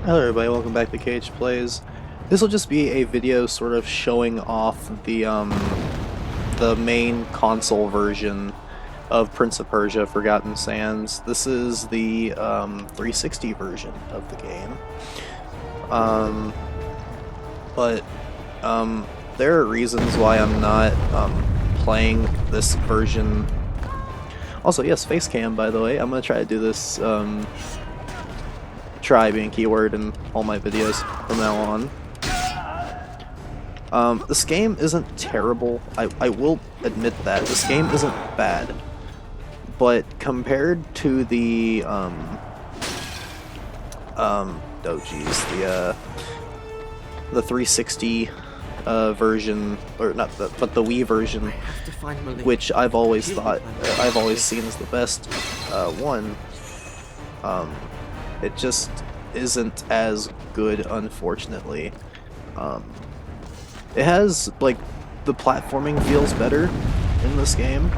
Hello everybody, welcome back to KH Plays. This will just be a video sort of showing off the main console version of Prince of Persia: Forgotten Sands. This is the 360 version of the game. But there are reasons why I'm not playing this version. Also, yes, face cam, by the way. I'm gonna try to do this try being keyword in all my videos from now on. This game isn't terrible. I will admit that. This game isn't bad. But compared to the the 360 version, or not the, but the Wii version, which I've always seen as the best one. It just isn't as good, unfortunately. It has, like, the platforming feels better in this game.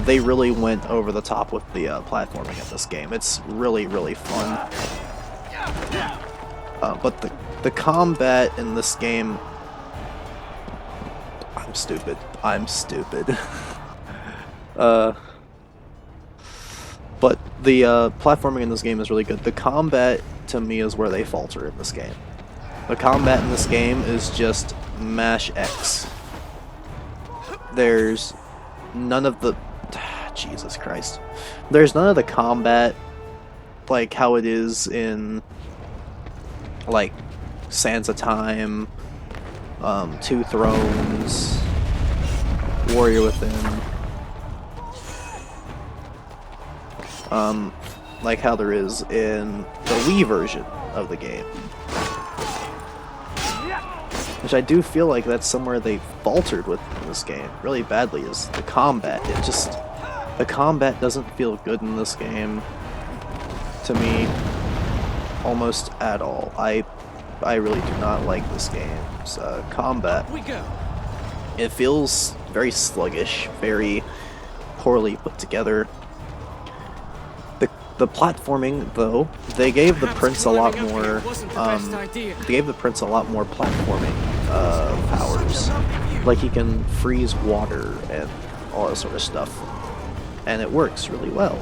They really went over the top with the platforming in this game. It's really, really fun. But the combat in this game... I'm stupid. But the platforming in this game is really good. The combat, to me, is where they falter in this game. The combat in this game is just mash X. There's none of the... Jesus Christ. There's none of the combat like how it is in, like, Sands of Time, Two Thrones, Warrior Within. Like how there is in the Wii version of the game. Which I do feel like that's somewhere they faltered with in this game really badly, is the combat. The combat doesn't feel good in this game, to me, almost at all. I really do not like this game's combat. It feels very sluggish, very poorly put together. The platforming, though, they gave the prince a lot more. They gave the prince a lot more platforming powers. Like, he can freeze water and all that sort of stuff, and it works really well.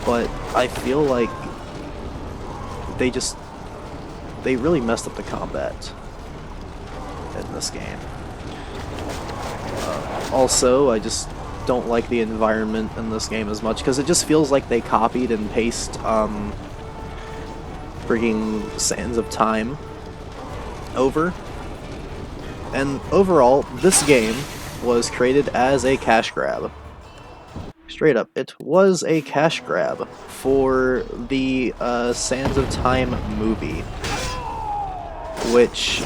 But I feel like they really messed up the combat in this game. Also, I just don't like the environment in this game as much, because it just feels like they copied and pasted freaking Sands of Time over. And overall, this game was created as a cash grab. Straight up, it was a cash grab for the Sands of Time movie, which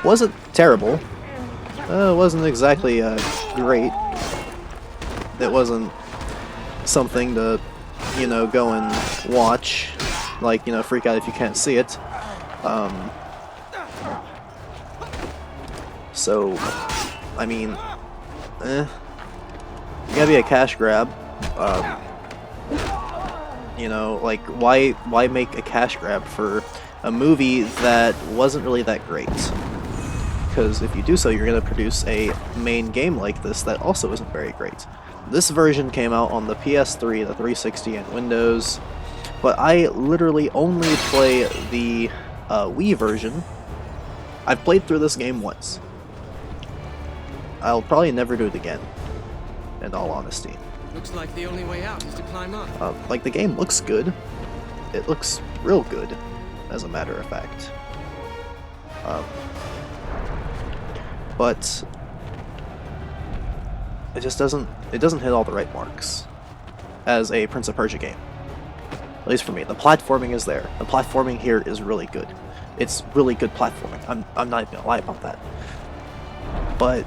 wasn't terrible. It wasn't exactly great. It wasn't something to, you know, go and watch, like, you know, freak out if you can't see it. So, I mean, you gotta be a cash grab. You know, like, why make a cash grab for a movie that wasn't really that great? Because if you do so, you're gonna produce a main game like this that also isn't very great. This version came out on the PS3, the 360, and Windows, but I literally only play the Wii version. I've played through this game once. I'll probably never do it again, in all honesty. Looks like the only way out is to climb up. Like, the game looks good. It looks real good, as a matter of fact. But it just doesn't hit all the right marks as a Prince of Persia game. At least for me. The platforming is there. The platforming here is really good. It's really good platforming. I'm not even gonna lie about that. But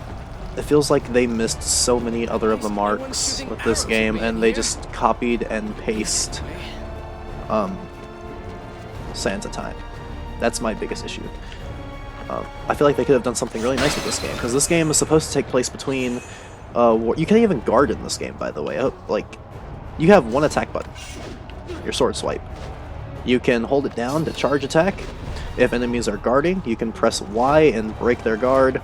it feels like they missed so many other of the marks with this game, and they just copied and pasted Sands of Time. That's my biggest issue. I feel like they could have done something really nice with this game, because this game is supposed to take place between... you can't even guard in this game, by the way. Like, you have one attack button. Your sword swipe. You can hold it down to charge attack. If enemies are guarding, you can press Y and break their guard.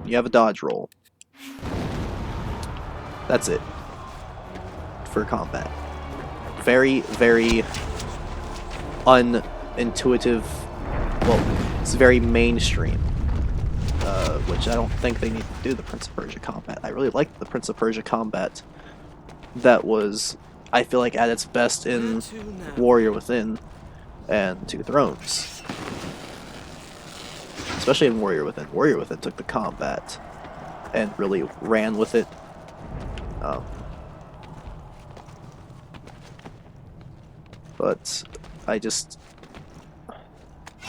You have a dodge roll. That's it for combat. Very, very unintuitive. Well, it's very mainstream, which I don't think they need to do the Prince of Persia combat. I really liked the Prince of Persia combat. That was, I feel like, at its best in Warrior Within and Two Thrones. Especially in Warrior Within. Warrior Within took the combat and really ran with it. But I just...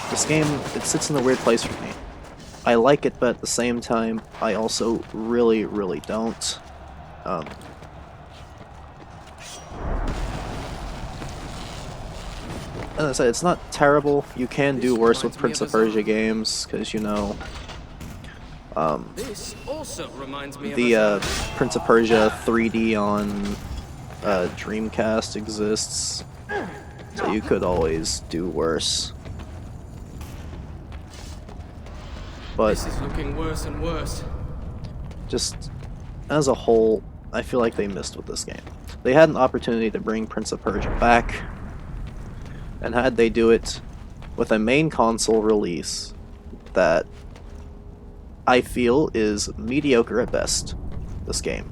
This game, it sits in a weird place for me. I like it, but at the same time, I also really, really don't. As I said, it's not terrible. You can do worse with Prince of Persia games, because, you know, This also reminds me the of Prince of Persia 3D on Dreamcast exists, so you could always do worse. But This is looking worse and worse. just as a whole, I feel like they missed with this game. They had an opportunity to bring Prince of Persia back, and had they do it with a main console release that I feel is mediocre at best, this game.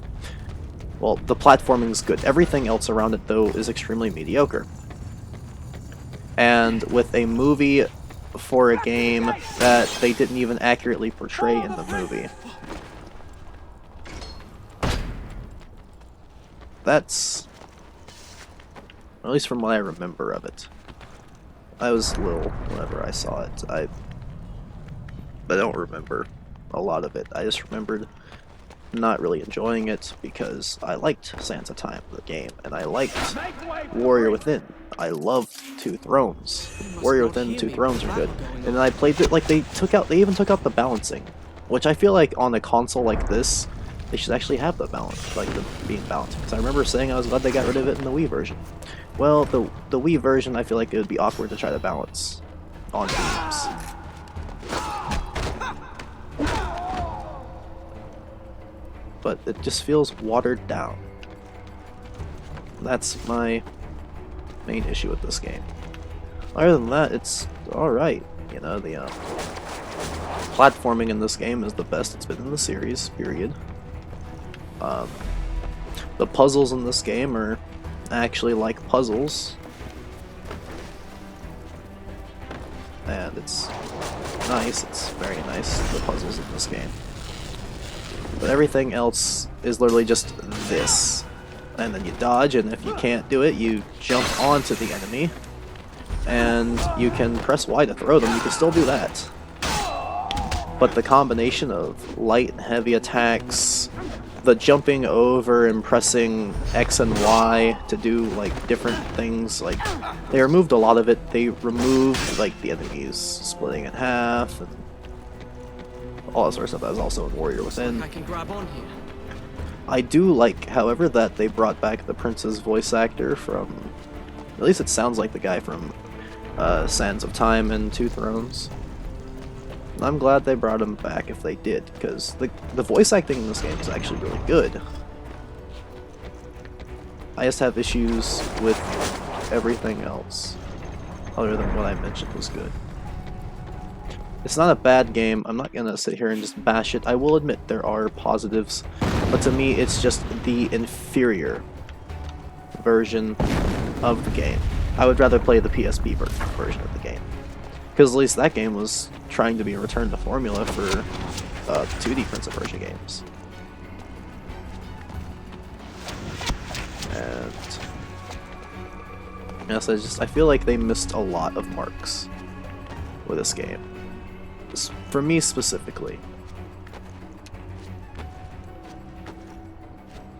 Well, the platforming's good. Everything else around it, though, is extremely mediocre. And with a movie for a game that they didn't even accurately portray in the movie. That's, at least from what I remember of it. I was little whenever I saw it. I don't remember a lot of it. I just remembered not really enjoying it because I liked Sands of Time, the game, and I liked Warrior Within. I loved Two Thrones. Warrior Within, Two Thrones are good. And I played it like they even took out the balancing, which I feel like on a console like this, they should actually have the balance, like the being balanced. Because I remember saying I was glad they got rid of it in the Wii version. Well, the Wii version, I feel like it would be awkward to try to balance on beams. But it just feels watered down. That's my main issue with this game. Other than that, it's alright. You know, the platforming in this game is the best it's been in the series, period. The puzzles in this game are actually like puzzles. And it's nice, it's very nice, the puzzles in this game. But everything else is literally just this. And then you dodge, and if you can't do it, you jump onto the enemy. And you can press Y to throw them, you can still do that. But the combination of light and heavy attacks, the jumping over and pressing X and Y to do like different things, like they removed a lot of it. They removed like the enemies splitting in half and all that sort of stuff that was also in Warrior Within. I can grab on here. I do like, however, that they brought back the Prince's voice actor from, at least it sounds like the guy from Sands of Time and Two Thrones. I'm glad they brought him back if they did, because the voice acting in this game is actually really good. I just have issues with everything else, other than what I mentioned was good. It's not a bad game, I'm not gonna sit here and just bash it. I will admit there are positives, but to me it's just the inferior version of the game. I would rather play the PSP version of the game. Because at least that game was trying to be a return to formula for 2D Prince of Persia games. And yes, I feel like they missed a lot of marks with this game. For me specifically.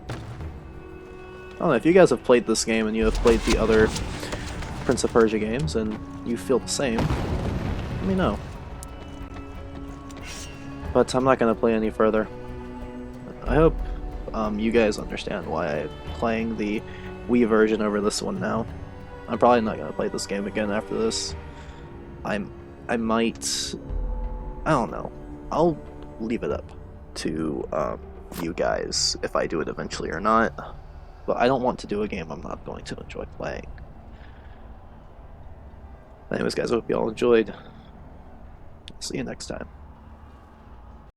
I don't know, if you guys have played this game and you have played the other Prince of Persia games and you feel the same, let me know. But I'm not going to play any further. I hope you guys understand why I'm playing the Wii version over this one now. I'm probably not gonna play this game again after this. I might. I don't know. I'll leave it up to you guys if I do it eventually or not. But I don't want to do a game I'm not going to enjoy playing. Anyways, guys, I hope you all enjoyed. See you next time.